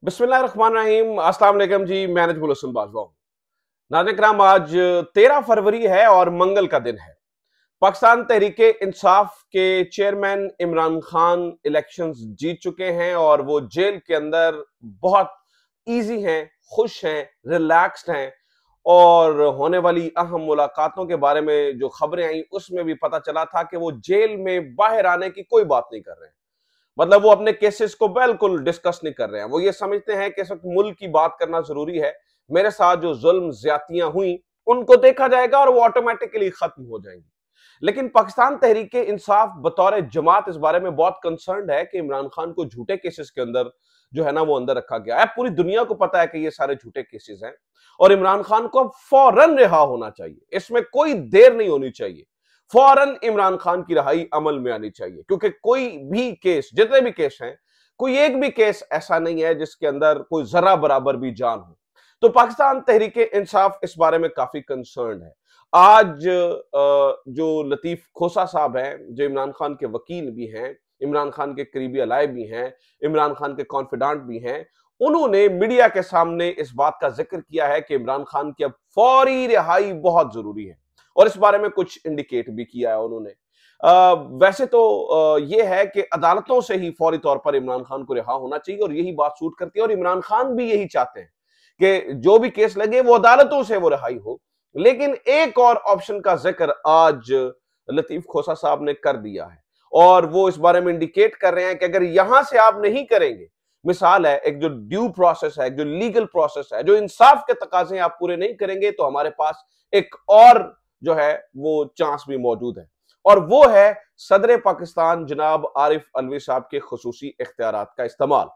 बिस्मिल्लाहिर्रहमानिर्रहीम। अस्सलाम वालेकुम जी। मैं नजमुल हसन बाजवा हूं। नाज़रीन किराम, आज 13 फरवरी है और मंगल का दिन है। पाकिस्तान तहरीके इंसाफ के चेयरमैन इमरान खान इलेक्शंस जीत चुके हैं और वो जेल के अंदर बहुत इजी हैं, खुश हैं, रिलैक्स्ड हैं। और होने वाली अहम मुलाकातों के बारे में जो खबरें आई उसमें भी पता चला था कि वो जेल में बाहर आने की कोई बात नहीं कर रहे हैं। मतलब वो अपने केसेस को बिल्कुल डिस्कस नहीं कर रहे हैं। वो ये समझते हैं कि इस वक्त मुल्क की बात करना जरूरी है। मेरे साथ जो जुल्म ज्यादतियां हुई उनको देखा जाएगा और वो ऑटोमेटिकली खत्म हो जाएंगी। लेकिन पाकिस्तान तहरीके इंसाफ बतौर जमात इस बारे में बहुत कंसर्न है कि इमरान खान को झूठे केसेस के अंदर जो है ना वो अंदर रखा गया है। पूरी दुनिया को पता है कि ये सारे झूठे केसेस हैं और इमरान खान को अब फौरन रिहा होना चाहिए। इसमें कोई देर नहीं होनी चाहिए। फौरन इमरान खान की रिहाई अमल में आनी चाहिए, क्योंकि कोई भी केस, जितने भी केस हैं, कोई एक भी केस ऐसा नहीं है जिसके अंदर कोई जरा बराबर भी जान हो। तो पाकिस्तान तहरीके इंसाफ इस बारे में काफी कंसर्न है। आज जो लतीफ खोसा साहब हैं, जो इमरान खान के वकील भी हैं, इमरान खान के करीबी अलाय भी हैं, इमरान खान के कॉन्फिडेंट भी हैं, उन्होंने मीडिया के सामने इस बात का जिक्र किया है कि इमरान खान की अब फौरी रिहाई बहुत जरूरी है और इस बारे में कुछ इंडिकेट भी किया है उन्होंने। वैसे तो ये है कि अदालतों से ही फौरी तौर पर इमरान खान को रिहा होना चाहिए और यही बात सूट करती है और इमरान खान भी यही चाहते हैं कि जो भी केस लगे वो अदालतों से वो रिहाई हो। लेकिन एक और ऑप्शन का जिक्र आज लतीफ खोसा साहब ने कर दिया है और वो इस बारे में इंडिकेट कर रहे हैं कि अगर यहां से आप नहीं करेंगे, मिसाल है एक जो ड्यू प्रोसेस है, जो लीगल प्रोसेस है, जो इंसाफ के तकाजे आप पूरे नहीं करेंगे, तो हमारे पास एक और जो है वो चांस भी मौजूद है और वो है सदर पाकिस्तान जनाब आरिफ अलवी साहब के खुसूसी इख्तियारात का इस्तेमाल।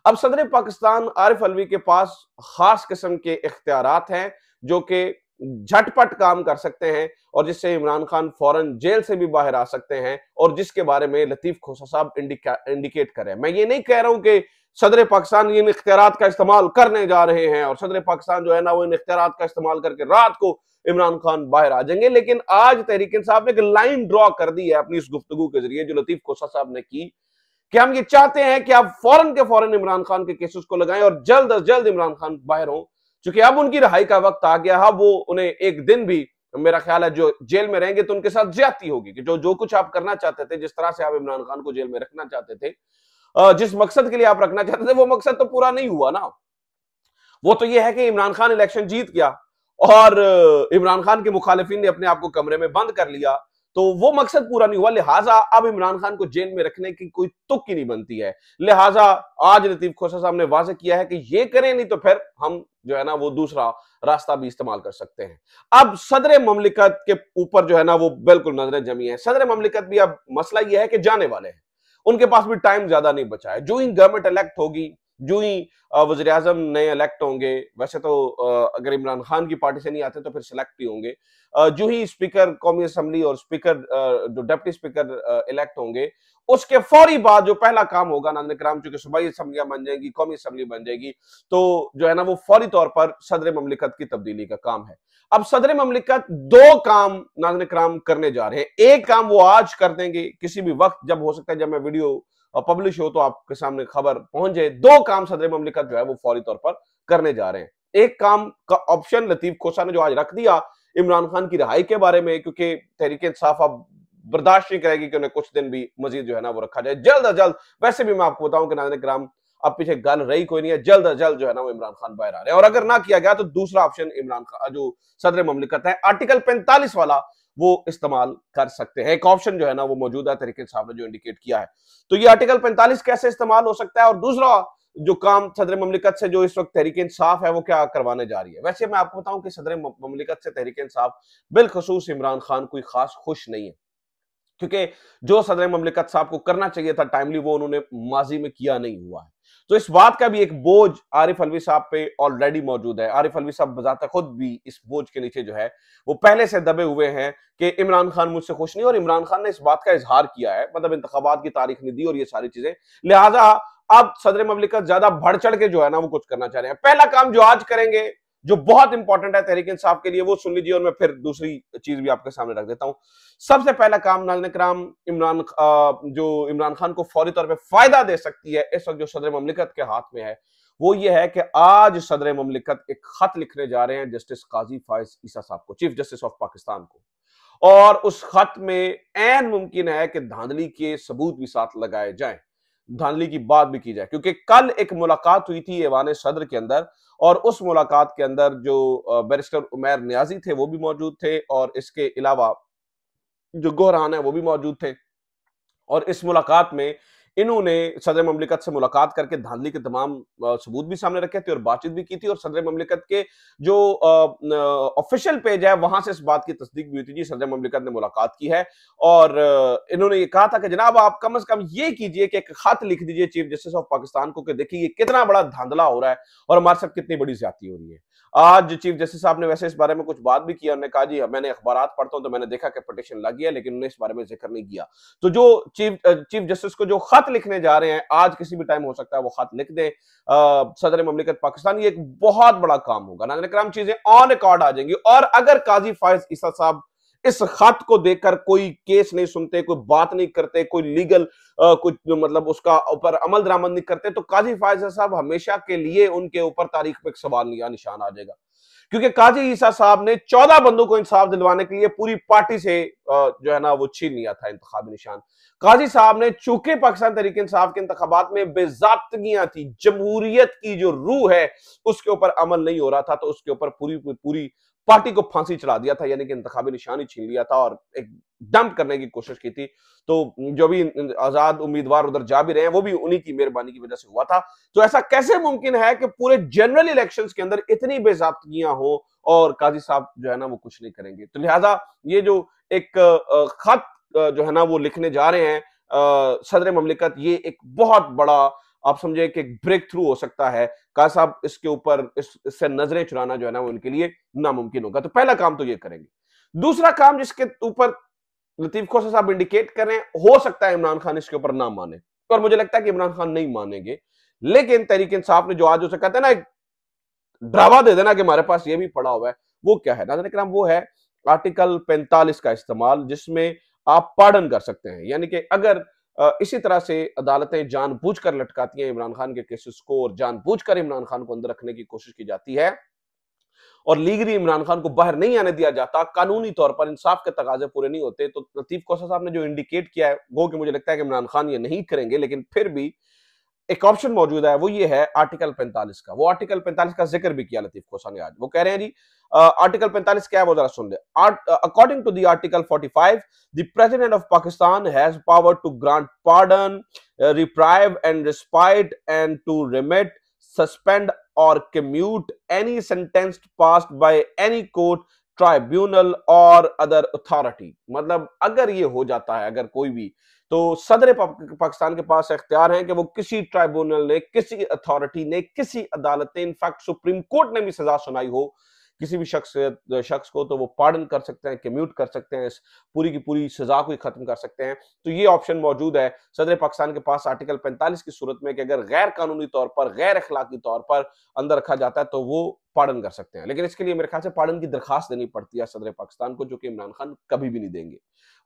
अब सदर पाकिस्तान आरिफ अलवी के पास खास किस्म के इख्तियारात हैं जो कि झटपट काम कर सकते हैं और जिससे इमरान खान फौरन जेल से भी बाहर आ सकते हैं और जिसके बारे में लतीफ खोसा साहब इंडिकेट कर रहे हैं। मैं ये नहीं कह रहा हूं कि सदर पाकिस्तान इन इख्तियारात का इस्तेमाल करने जा रहे हैं और सदर पाकिस्तान जो है ना वो इन इख्तियारात का इस्तेमाल करके रात को इमरान खान बाहर आ जाएंगे। लेकिन आज तहरीक इंसाफ ने एक लाइन ड्रॉ कर दी है अपनी इस गुफ्तगू के जरिए जो लतीफ खोसा साहब ने की, कि हम ये चाहते हैं कि आप फौरन के फौरन इमरान खान के केसेस को लगाएं और जल्द अज जल्द इमरान खान बाहर हो, क्योंकि अब उनकी रिहाई का वक्त आ गया है। वो उन्हें एक दिन भी, मेरा ख्याल है, जो जेल में रहेंगे तो उनके साथ ज्यादती होगी कि जो कुछ आप करना चाहते थे, जिस तरह से आप इमरान खान को जेल में रखना चाहते थे, जिस मकसद के लिए आप रखना चाहते थे, वो मकसद तो पूरा नहीं हुआ ना। वो तो ये है कि इमरान खान इलेक्शन जीत गया और इमरान खान के मुखालिफिन ने अपने आप को कमरे में बंद कर लिया, तो वो मकसद पूरा नहीं हुआ। लिहाजा अब इमरान खान को जेल में रखने की कोई तुक ही नहीं बनती है। लिहाजा आज लतीफ खोसा साहब ने वाज़ेह किया है कि ये करें, नहीं तो फिर हम जो है ना वो दूसरा रास्ता भी इस्तेमाल कर सकते हैं। अब सदर ममलिकत के ऊपर जो है ना वो बिल्कुल नजरें जमी है। सदर ममलिकत भी अब मसला यह है कि जाने वाले हैं, उनके पास भी टाइम ज्यादा नहीं बचा है। जो ही गवर्नमेंट इलेक्ट होगी, जो ही वज़ीर आज़म नए इलेक्ट होंगे, वैसे तो अगर इमरान खान की पार्टी से नहीं आते तो फिर सिलेक्ट भी होंगे, जो ही स्पीकर कौमी असम्बली और स्पीकर जो डिप्टी स्पीकर इलेक्ट होंगे, उसके फौरी बाद जो पहला काम होगा नाज़रीन किराम, चूंकि सूबाई असम्बलियां बन जाएंगी, कौमी असम्बली बन जाएगी, तो जो है ना वो फौरी तौर पर सदर ममलिकत की तब्दीली का काम है। अब सदर ममलिकत दो काम नाज़रीन किराम करने जा रहे हैं। एक काम वो आज कर देंगे किसी भी वक्त, जब हो सकता है जब मैं वीडियो पब्लिश हो तो आपके सामने खबर पहुंच जाए। दो काम सदर ममलिकत जो है वो फौरी तौर पर करने जा रहे हैं। एक काम का ऑप्शन लतीफ खोसा ने जो आज रख दिया इमरान खान की रिहाई के बारे में, क्योंकि तहरीक इंसाफ अब बर्दाश्त नहीं करेगी कि उन्हें कुछ दिन भी मजीद जो है ना वो रखा जाए, जल्द अज जल्द। वैसे भी मैं आपको बताऊं कि नाज़रीन किराम अब पीछे गल रही कोई नहीं है, जल्द अज जल्द जो है ना वो इमरान खान बाहर आ रहे हैं। और अगर ना किया गया तो दूसरा ऑप्शन इमरान खान जो सदर ममलिकत है आर्टिकल 45 वाला वो इस्तेमाल कर सकते हैं। एक ऑप्शन जो है ना वो मौजूद है, तरीके साहब ने जो इंडिकेट किया है। तो ये आर्टिकल 45 कैसे इस्तेमाल हो सकता है और दूसरा जो काम सदर ममलिकत से जो इस वक्त तहरीक इंसाफ है वो क्या करवाने जा रही है। वैसे मैं आपको बताऊं कि सदर ममलिकत से तहरीक इंसाफ बिलखसूस इमरान खान कोई खास खुश नहीं है, क्योंकि जो सदर ममलिकत साहब को करना चाहिए था टाइमली वो उन्होंने माजी में किया नहीं हुआ है। तो इस बात का भी एक बोझ आरिफ अलवी साहब पे ऑलरेडी मौजूद है। आरिफ अलवी साहब बजाता खुद भी इस बोझ के नीचे जो है वो पहले से दबे हुए हैं कि इमरान खान मुझसे खुश नहीं, और इमरान खान ने इस बात का इजहार किया है, मतलब इंतखाबात की तारीख नहीं दी और ये सारी चीजें। लिहाजा अब सदर ममलिकत ज्यादा बढ़ चढ़ के जो है ना वो कुछ करना चाह रहे हैं। पहला काम जो आज करेंगे, जो बहुत इंपॉर्टेंट है तहरीक इंसाफ के लिए, वो सुन लीजिए और मैं फिर दूसरी चीज भी आपके सामने रख देता हूं। सबसे पहला काम नाज़रीन किराम, जो इमरान खान को फौरी तौर पे फायदा दे सकती है इस वक्त जो सदर ममलिकत के हाथ में है, वो ये है कि आज सदर ममलिकत एक खत लिखने जा रहे हैं जस्टिस काजी फायज ईसा साहब को, चीफ जस्टिस ऑफ पाकिस्तान को, और उस खत में ऐन मुमकिन है कि धांधली के सबूत भी साथ लगाए जाएं, धांधली की बात भी की जाए, क्योंकि कल एक मुलाकात हुई थी ऐवान सदर के अंदर, और उस मुलाकात के अंदर जो बैरिस्टर उमैर नियाजी थे वो भी मौजूद थे, और इसके अलावा जो गोहरान है वो भी मौजूद थे। और इस मुलाकात में इन्होंने सदर ममलिकत से मुलाकात करके धांधली के तमाम सबूत भी सामने रखे थे और बातचीत भी की थी, और सदर ममलिकत के जो ऑफिशियल पेज है वहां से इस बात की तस्दीक भी हुई थी जी सदर ममलिकत ने मुलाकात की है, और इन्होंने ये कहा था कि जनाब आप कम से कम ये कीजिए कि एक खत लिख दीजिए चीफ जस्टिस ऑफ पाकिस्तान को कि देखिए ये कितना बड़ा धांधला हो रहा है और हमारे साथ कितनी बड़ी ज्यादती हो रही है। आज चीफ जस्टिस साहब ने वैसे इस बारे में कुछ बात भी किया, उन्होंने कहा जी मैंने अखबारात पढ़ता हूं तो मैंने देखा कि पिटीशन लगी है, लेकिन उन्होंने इस बारे में जिक्र नहीं किया। तो जो चीफ जस्टिस को जो खत लिखने जा रहे हैं, आज किसी भी टाइम हो सकता है वो खत लिख दें सदर ममलिकत पाकिस्तान, ये एक बहुत बड़ा काम होगा। नाज़रीन किराम चीजें ऑन रिकॉर्ड आ जाएंगी, और अगर काजी फायज ईसा साहब इस खत को देखकर कोई केस नहीं सुनते, कोई बात नहीं करते, कोई लीगल कुछ मतलब उसका ऊपर अमल दरामद नहीं करते, तो काजी फायज साहब हमेशा के लिए उनके ऊपर तारीख पे एक सवाल या निशान आ जाएगा। क्योंकि काजी ईसा साहब ने 14 बंदों को इंसाफ दिलवाने के लिए पूरी पार्टी से जो है ना वो छीन लिया था इंतखाबी निशान। काजी साहब ने, चूंकि पाकिस्तान तहरीक इंसाफ के इंतखाबात में बेज़ाब्तगियां थी, जमहूरियत की जो रूह है उसके ऊपर अमल नहीं हो रहा था, तो उसके ऊपर पूरी पूरी पार्टी को फांसी चढ़ा दिया था, यानी कि इंतखाबी निशान ही छीन लिया था और एक डंप करने की कोशिश की थी। तो जो भी आजाद उम्मीदवार उधर जा भी रहे हैं वो भी उन्हीं की मेहरबानी की वजह से हुआ था। तो ऐसा कैसे मुमकिन है कि पूरे जनरल इलेक्शंस के अंदर इतनी बेज़ाब्तगियां हो और काजी साहब जो है ना वो कुछ नहीं करेंगे। तो लिहाजा ये जो एक खत जो है ना वो लिखने जा रहे हैं सदर ममलिकत, ये एक बहुत बड़ा आप समझे कि एक ब्रेक थ्रू हो सकता है। काजी साहब इसके ऊपर इससे नजरें चुराना जो है ना वो उनके लिए नामुमकिन होगा। तो पहला काम तो ये करेंगे। दूसरा काम जिसके ऊपर लतीफ खोसा साहब इंडिकेट कर रहे हैं, हो सकता है इमरान खान इसके ऊपर ना माने, और मुझे लगता है कि इमरान खान नहीं मानेंगे, लेकिन तहरीक इंसाफ ने जो आज उसे कहते हैं ना एक ड्रामा दे देना कि हमारे पास ये भी पड़ा हुआ है, वो क्या है नाज़रीन किराम, वो है आर्टिकल 45 का इस्तेमाल, जिसमें आप पार्डन कर सकते हैं। यानी कि अगर इसी तरह से अदालतें जानबूझकर लटकाती हैं इमरान खान के केसेस को और जानबूझकर इमरान खान को अंदर रखने की कोशिश की जाती है और लीगली इमरान खान को बाहर नहीं आने दिया जाता, कानूनी तौर पर इंसाफ के तकाजे पूरे नहीं होते, तो लतीफ खोसा साहब ने जो इंडिकेट किया है वो कि मुझे लगता है कि इमरान खान ये नहीं करेंगे, लेकिन फिर भी एक ऑप्शन मौजूद है, वो ये है आर्टिकल 45 का। वो आर्टिकल 45 का जिक्र भी किया लतीफ खोसा ने आज। वो कह रहे हैं जी आर्टिकल 45 क्या है वो जरा सुन ले। According to the article 45, the president of Pakistan has power to grant pardon, reprieve and respite and to remit, suspend और commute any sentence passed by any court, tribunal और अदर अथॉरिटी। मतलब अगर ये हो जाता है, अगर कोई भी, तो सदर पाकिस्तान के पास इख्तियार है कि वो किसी ट्राइब्यूनल ने, किसी अथॉरिटी ने, किसी अदालत ने, इनफैक्ट सुप्रीम कोर्ट ने भी सजा सुनाई हो किसी भी शख्स को, तो वो पार्डन कर सकते हैं, कम्यूट कर सकते हैं, इस पूरी की पूरी सजा को ही खत्म कर सकते हैं। तो ये ऑप्शन मौजूद है सदर पाकिस्तान के पास आर्टिकल 45 की सूरत में कि अगर गैर कानूनी तौर पर, गैर अखलाकी तौर पर अंदर रखा जाता है तो वो पार्डन कर सकते हैं। लेकिन इसके लिए मेरे ख्याल से पार्डन की दरखास्त देनी पड़ती है सदर पाकिस्तान को, जो कि इमरान खान कभी भी नहीं देंगे।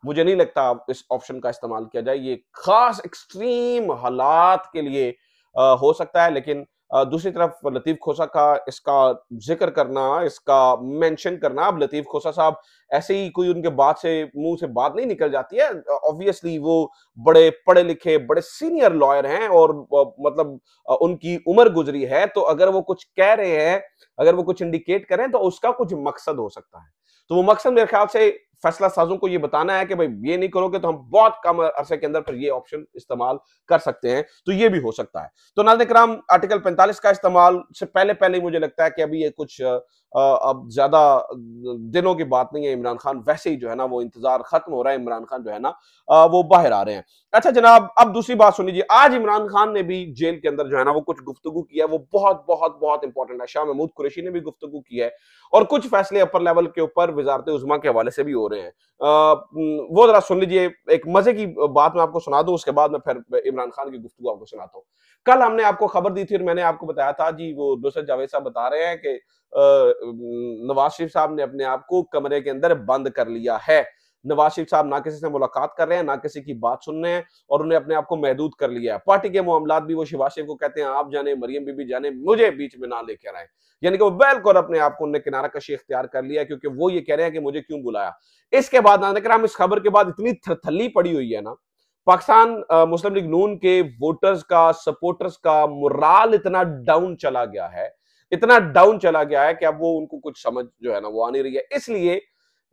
मुझे नहीं लगता इस ऑप्शन का इस्तेमाल किया जाए, ये खास एक्सट्रीम हालात के लिए हो सकता है। लेकिन दूसरी तरफ लतीफ खोसा का इसका जिक्र करना, इसका मेंशन करना, अब लतीफ खोसा साहब ऐसे ही कोई उनके बात से, मुंह से बात नहीं निकल जाती है। ऑब्वियसली वो बड़े पढ़े लिखे, बड़े सीनियर लॉयर हैं और मतलब उनकी उम्र गुजरी है, तो अगर वो कुछ कह रहे हैं, अगर वो कुछ इंडिकेट कर रहे हैं, तो उसका कुछ मकसद हो सकता है। तो वो मकसद मेरे ख्याल से फैसला साजों को ये बताना है कि भाई ये नहीं करोगे तो हम बहुत कम अरसे के अंदर फिर ये ऑप्शन इस्तेमाल कर सकते हैं। तो ये भी हो सकता है। तो नाज़रीन किराम, आर्टिकल 45 का इस्तेमाल से पहले पहले मुझे लगता है कि अभी ये कुछ अब ज्यादा दिनों की बात नहीं है। इमरान खान वैसे ही जो है ना वो इंतजार खत्म हो रहा है, इमरान खान जो है ना वो बाहर आ रहे हैं। अच्छा जनाब, अब दूसरी बात सुन लीजिए। आज इमरान खान ने भी जेल के अंदर जो है ना वो कुछ गुफ्तगू किया, वो बहुत बहुत बहुत इंपॉर्टेंट है। शाह महमूद कुरैशी ने भी गुफ्तगू की है और कुछ फैसले अपर लेवल के ऊपर वजारत उज़्मा के हवाले से भी हो रहे हैं। रहे हैं। वो जरा सुन लीजिए, एक मजे की बात मैं आपको सुना दूं, उसके बाद मैं फिर इमरान खान की गुफ्तगू आपको सुनाता हूं। कल हमने आपको खबर दी थी और मैंने आपको बताया था जी, वो नुसरत जावेद साहब बता रहे हैं कि नवाज शरीफ साहब ने अपने आप को कमरे के अंदर बंद कर लिया है। नवाज शरीफ साहब ना किसी से मुलाकात कर रहे हैं, ना किसी की बात सुन रहे हैं, और उन्हें अपने आप को महदूद कर लिया है। पार्टी के मामलात भी वो शहबाज शरीफ को कहते हैं आप जाने, मरियम बीबी जाने, मुझे बीच में ना लेकर आए। यानी कि वो बिल्कुल अपने आप को उन्होंने किनारा कशी इख्तियार कर लिया, क्योंकि वो ये कह रहे हैं कि मुझे क्यों बुलाया। इसके बाद नाज़रीन, इस खबर के बाद इतनी थरथल्ली पड़ी हुई है ना, पाकिस्तान मुस्लिम लीग नून के वोटर्स का, सपोर्टर्स का मोराल इतना डाउन चला गया है, इतना डाउन चला गया है कि अब वो उनको कुछ समझ जो है ना वो आ नहीं रही है। इसलिए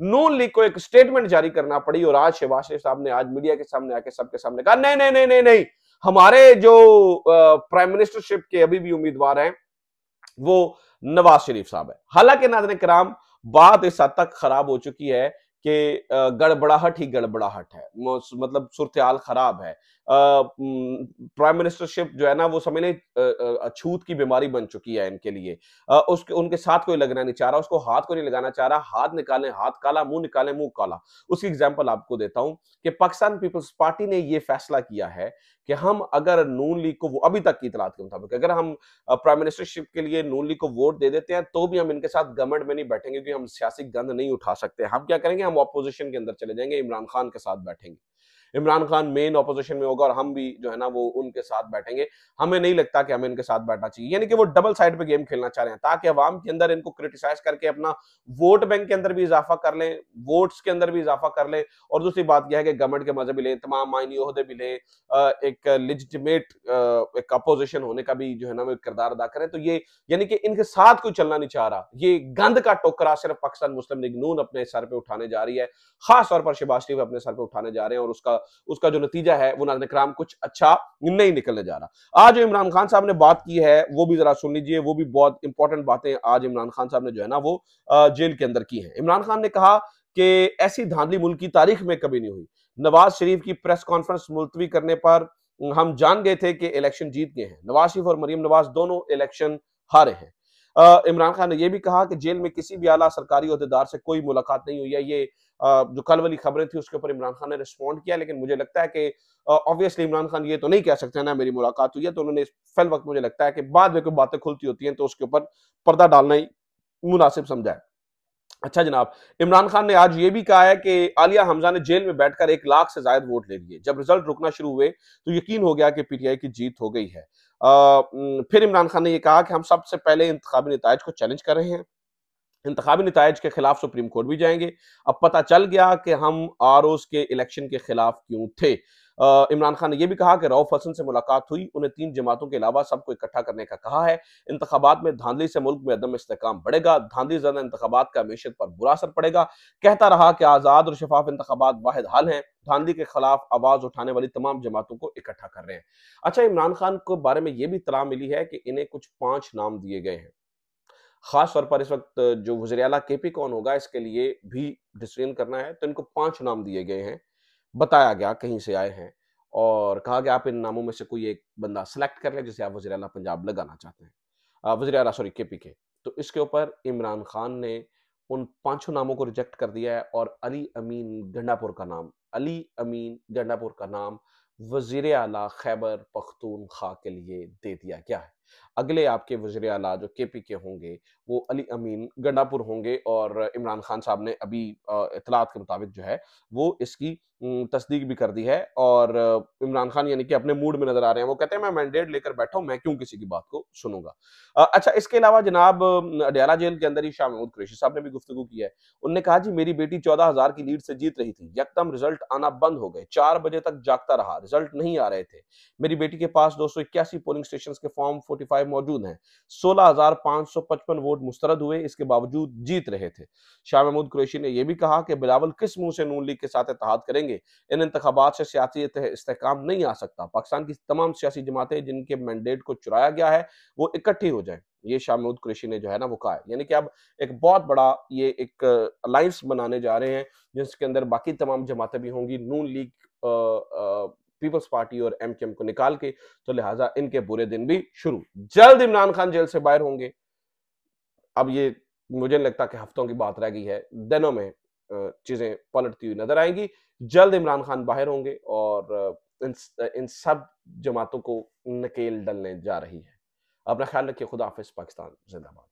नून लीग को एक स्टेटमेंट जारी करना पड़ी, और आज शहबाज शरीफ साहब ने आज मीडिया के सामने आके सबके सामने कहा नहीं नहीं नहीं नहीं नहीं, हमारे जो प्राइम मिनिस्टरशिप के अभी भी उम्मीदवार हैं वो नवाज शरीफ साहब है। हालांकि नाज़रीन किराम, बात इस हद तक खराब हो चुकी है कि गड़बड़ाहट ही गड़बड़ाहट है, मतलब सूरत-ए-हाल खराब है। प्राइम मिनिस्टरशिप जो है ना वो समझ लें छूत की बीमारी बन चुकी है इनके लिए। उसके उनके साथ कोई लगना नहीं चाह रहा, उसको हाथ को नहीं लगाना चाह रहा। हाथ निकालें हाथ काला, मुंह निकालें मुंह काला। उसकी एग्जांपल आपको देता हूं कि पाकिस्तान पीपल्स पार्टी ने यह फैसला किया है कि हम अगर नून लीग को, वो अभी तक की इतलात के मुताबिक, अगर हम प्राइम मिनिस्टरशिप के लिए नून लीग को वोट दे देते हैं तो भी हम इनके साथ गवर्नमेंट में नहीं बैठेंगे, क्योंकि हम सियासी गंद नहीं उठा सकते। हम क्या करेंगे, हम ऑपोजिशन के अंदर चले जाएंगे, इमरान खान के साथ बैठेंगे। इमरान खान मेन ऑपोजिशन में होगा और हम भी जो है ना वो उनके साथ बैठेंगे। हमें नहीं लगता कि हमें इनके साथ बैठना चाहिए। यानी कि वो डबल साइड पे गेम खेलना चाह रहे हैं, ताकि अवाम के अंदर इनको क्रिटिसाइज करके अपना वोट बैंक के अंदर भी इजाफा कर लें, वोट्स के अंदर भी इजाफा कर लें। और दूसरी बात यह है कि गवर्नमेंट के मजे भी लें, तमाम मायनी ओहदे भी लें, एक लेजिटिमेट एक अपोजिशन होने का भी जो है ना वो किरदार अदा करें। तो ये यानी कि इनके साथ कोई चलना नहीं चाह रहा। ये गंद का टोकरा सिर्फ पाकिस्तान मुस्लिम लीग नून अपने सर पे उठाने जा रही है, खास तौर पर शहबाज शरीफ अपने सर पे उठाने जा रहे हैं, और उसका जो नतीजा है वो नाज़रीन किराम कुछ अच्छा नहीं निकलने जा रहा। आज जो इमरान खान साहब ने बात की है वो भी जरा सुन लीजिए, वो भी बहुत इंपॉर्टेंट बातें आज इमरान खान साहब ने जो है ना वो जेल के अंदर की है। इमरान खान ने कहा कि ऐसी धांधली मुल्क की तारीख में कभी नहीं हुई। नवाज शरीफ की प्रेस कॉन्फ्रेंस मुलतवी करने पर हम जान गए थे कि इलेक्शन जीत गए हैं। नवाज शरीफ और मरियम नवाज दोनों इलेक्शन हारे हैं। इमरान खान ने यह भी कहा कि जेल में किसी भी आला सरकारी ओहदेदार से कोई मुलाकात नहीं हुई है। ये जो कल वाली खबरें थी उसके ऊपर इमरान खान ने रिस्पॉन्ड किया, लेकिन मुझे लगता है कि ऑब्वियसली इमरान खान ये तो नहीं कह सकते ना मेरी मुलाकात हुई है, तो उन्होंने फिल वक्त मुझे लगता है कि बाद में कोई बातें खुलती होती हैं तो उसके ऊपर पर्दा डालना ही मुनासिब समझा है। अच्छा जनाब, इमरान खान ने आज ये भी कहा है कि आलिया हमजा ने जेल में बैठकर 1 लाख से ज्यादा वोट ले लिए। जब रिजल्ट रुकना शुरू हुए तो यकीन हो गया कि पीटीआई की जीत हो गई है। फिर इमरान खान ने यह कहा कि हम सबसे पहले इंतखाबी नतायज को चैलेंज कर रहे हैं, इंतखाबी नतायज के खिलाफ सुप्रीम कोर्ट भी जाएंगे। अब पता चल गया कि हम आरओज के इलेक्शन के खिलाफ क्यों थे। इमरान खान ने यह भी कहा कि रऊफ हसन से मुलाकात हुई, उन्हें 3 जमातों के अलावा सबको इकट्ठा करने का कहा है। इंतखाबात में धांधली से मुल्क में अदम इस्तेहकाम बढ़ेगा, धांधली ज़दा इंतखाबात का मीशत पर बुरा असर पड़ेगा। कहता रहा कि आज़ाद और शफाफ इंतखाबात वाहिद हल हैं, धांधली के खिलाफ आवाज उठाने वाली तमाम जमातों को इकट्ठा कर रहे हैं। अच्छा, इमरान खान को बारे में यह भी इत्तला मिली है कि इन्हें कुछ 5 नाम दिए गए हैं। खास तौर पर इस वक्त जो वज़ीर आला केपी कौन होगा इसके लिए भी डिसीजन करना है, तो इनको 5 नाम दिए गए हैं। बताया गया कहीं से आए हैं और कहा गया आप इन नामों में से कोई एक बंदा सेलेक्ट कर ले जिसे आप वज़ीर आला पंजाब लगाना चाहते हैं, वज़ीर आला सॉरी केपी के। तो इसके ऊपर इमरान खान ने उन 5 नामों को रिजेक्ट कर दिया है और अली अमीन गंडापुर का नाम वज़ीर आला खैबर पख्तूनख्वा के लिए दे दिया गया है। अगले आपके वज़ीर आला जो केपी के होंगे वो अली अमीन गंडापुर होंगे, और इमरान खान साहब ने अभी इत्तलात के मुताबिक जो है वो इसकी तस्दीक भी कर दी है। और इमरान खान यानी कि अपने मूड में नजर आ रहे हैं। वो कहते हैं मैं मैंडेट लेकर बैठा हूं, मैं क्यों किसी की बात को सुनूंगा। अच्छा, इसके अलावा जनाब अडयाला जेल के अंदर ही शाह महमूद कुरैशी साहब ने भी गुफ्तगू की है। उन्होंने कहा जी मेरी बेटी 14,000 की लीड से जीत रही थी, यकदम रिजल्ट आना बंद हो गए, 4 बजे तक जागता रहा, रिजल्ट नहीं आ रहे थे। मेरी बेटी के पास 281 पोलिंग स्टेशन के फॉर्म 45 मौजूद हैं, 16,555 वोट मुस्तरद हुए, इसके बावजूद जीत रहे थे। शाह महमूद कुरैशी ने यह भी कहा कि बिलावल किस मुंह से नून लीग के साथ इत्तेहाद करेंगे, इन इंतखाबात से सियासी इस्तेहकाम नहीं आ सकता। पाकिस्तान की तमाम सियासी जमातें जिनके मैंडेट को चुराया गया है वो इकट्ठी हो जाएं। ये शाह महमूद कुरैशी ने जो है ना वो कहा है। यानी कि अब एक बहुत बड़ा ये एक अलायंस बनाने जा रहे हैं जिसके अंदर बाकी तमाम जमातें भी होंगी, नून लीग, पीपल्स पार्टी और एमकेएम को निकाल के। तो लिहाजा इनके बुरे दिन भी शुरू। जल्द इमरान खान जेल से बाहर होंगे। अब ये मुझे नहीं लगता कि हफ्तों की बात रह गई है, दिनों में चीजें पलटती हुई नजर आएंगी। जल्द इमरान खान बाहर होंगे और इन सब जमातों को नकेल डलने जा रही है। अपना ख्याल रखिए। खुदा हाफिज। पाकिस्तान जिंदाबाद।